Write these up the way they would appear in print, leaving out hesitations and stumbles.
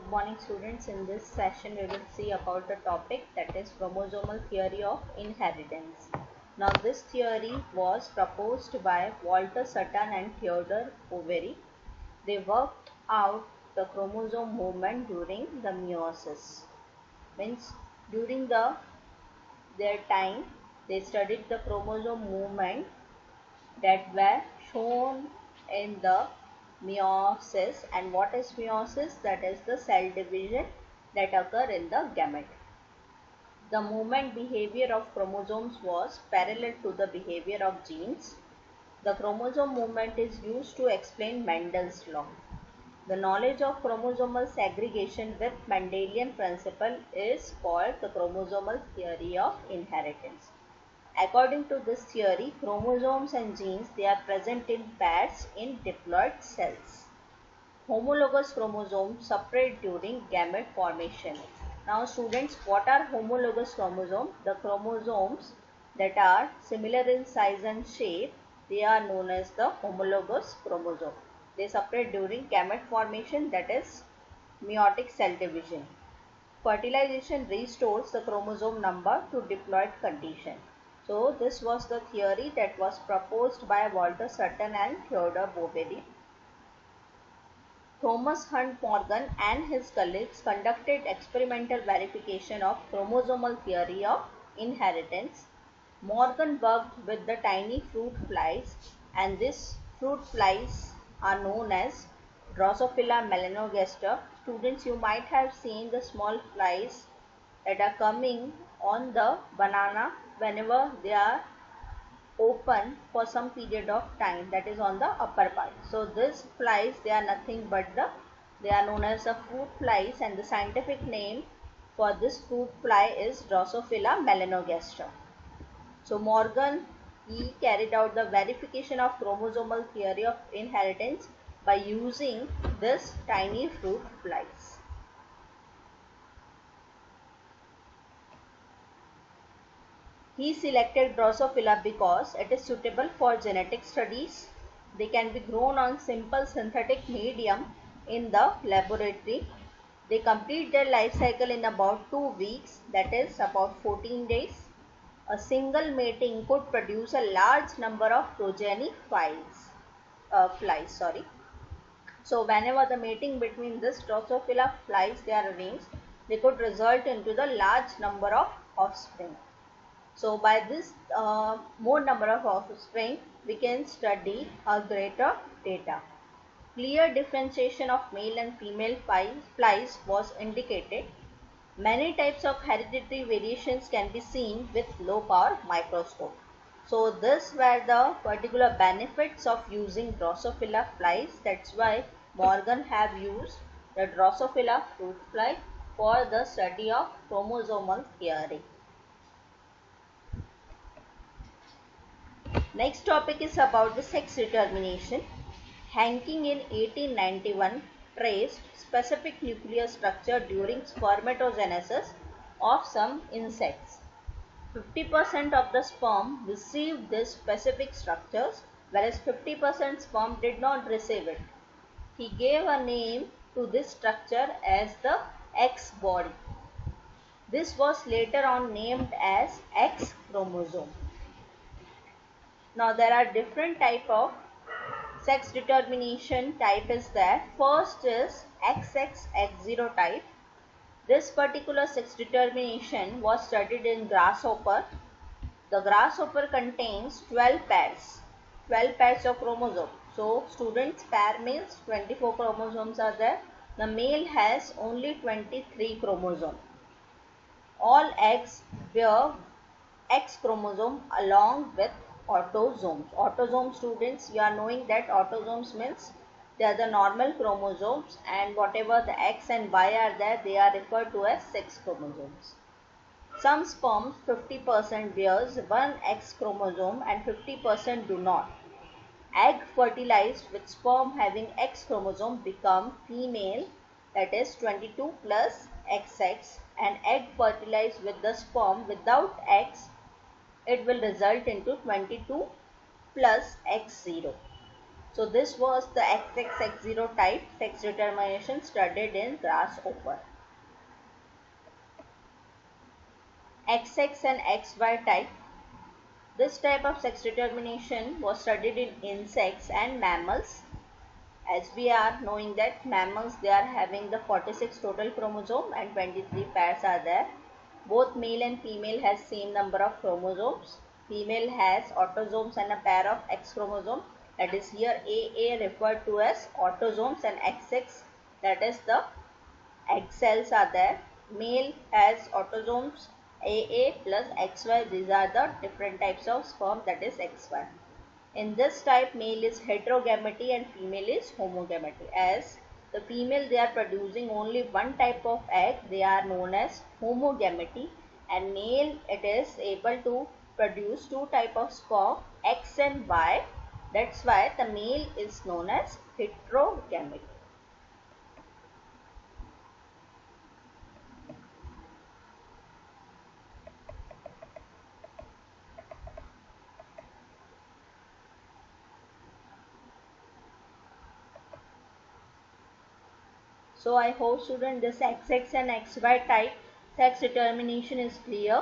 Good morning students. In this session we will see about the topic that is chromosomal theory of inheritance. Now this theory was proposed by Walter Sutton and Theodore Boveri. They worked out the chromosome movement during the meiosis. Means during their time they studied the chromosome movement that were shown in the meiosis. And what is meiosis? That is the cell division that occur in the gamete. The movement behavior of chromosomes was parallel to the behavior of genes. The chromosome movement is used to explain Mendel's law. The knowledge of chromosomal segregation with Mendelian principle is called the chromosomal theory of inheritance. According to this theory, chromosomes and genes, they are present in pairs in diploid cells. Homologous chromosomes separate during gamete formation. Now students, what are homologous chromosomes? The chromosomes that are similar in size and shape, they are known as the homologous chromosome. They separate during gamete formation, that is meiotic cell division. Fertilization restores the chromosome number to diploid condition. So this was the theory that was proposed by Walter Sutton and Theodore Boveri. Thomas Hunt Morgan and his colleagues conducted experimental verification of chromosomal theory of inheritance. Morgan worked with the tiny fruit flies, and these fruit flies are known as Drosophila melanogaster. Students, you might have seen the small flies that are coming on the banana whenever they are open for some period of time, that is on the upper part. So these flies, they are nothing but they are known as the fruit flies, and the scientific name for this fruit fly is Drosophila melanogaster. So Morgan, he carried out the verification of chromosomal theory of inheritance by using this tiny fruit flies. He selected Drosophila because it is suitable for genetic studies. They can be grown on simple synthetic medium in the laboratory. They complete their life cycle in about 2 weeks, that is about 14 days. A single mating could produce a large number of progeny flies. So whenever the mating between this Drosophila flies they are arranged, they could result into the large number of offspring. So by this more number of offspring, we can study a greater data. Clear differentiation of male and female flies was indicated. Many types of hereditary variations can be seen with low power microscope. So this were the particular benefits of using Drosophila flies. That's why Morgan have used the Drosophila fruit fly for the study of chromosomal theory. Next topic is about the sex determination. Hanking in 1891 traced specific nuclear structure during spermatogenesis of some insects. 50% of the sperm received these specific structures, whereas 50% sperm did not receive it. He gave a name to this structure as the X body. This was later on named as X chromosome. Now there are different type of sex determination type is there. First is XXX0 type. This particular sex determination was studied in grasshopper. The grasshopper contains 12 pairs of chromosomes. So students, pair means 24 chromosomes are there. The male has only 23 chromosomes. All eggs bear X chromosome along with autosomes. Autosomes, students, you are knowing that autosomes means they are the normal chromosomes, and whatever the X and Y are there, they are referred to as sex chromosomes. Some sperms 50% bears one X chromosome and 50% do not. Egg fertilized with sperm having X chromosome become female, that is 22 plus XX, and egg fertilized with the sperm without X, it will result into 22 plus X0. So this was the XXX0 type sex determination studied in grasshopper. XX and XY type. This type of sex determination was studied in insects and mammals. As we are knowing that mammals, they are having the 46 total chromosome and 23 pairs are there. Both male and female has same number of chromosomes. Female has autosomes and a pair of X chromosome, that is here AA referred to as autosomes, and XX, that is the egg cells are there. Male has autosomes AA plus XY. These are the different types of sperm, that is XY. In this type, male is heterogamety and female is homogamety. As the female, they are producing only one type of egg, they are known as homogamety, and male, it is able to produce two type of sperm, X and Y. That's why the male is known as heterogamety. So I hope student this XX and XY type sex determination is clear.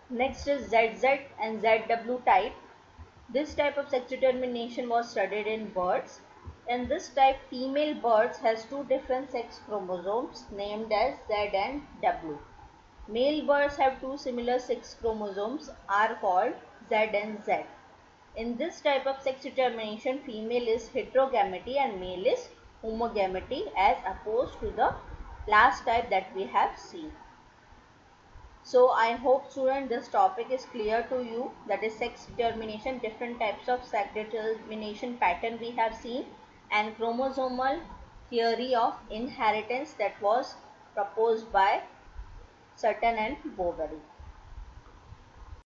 Next is ZZ and ZW type. This type of sex determination was studied in birds. In this type, female birds has two different sex chromosomes named as Z and W. Male birds have two similar sex chromosomes are called Z and Z. In this type of sex determination, female is heterogamety and male is homogamety, as opposed to the last type that we have seen. So I hope student this topic is clear to you, that is sex determination, different types of sex determination pattern we have seen, and chromosomal theory of inheritance that was proposed by Sutton and Boveri.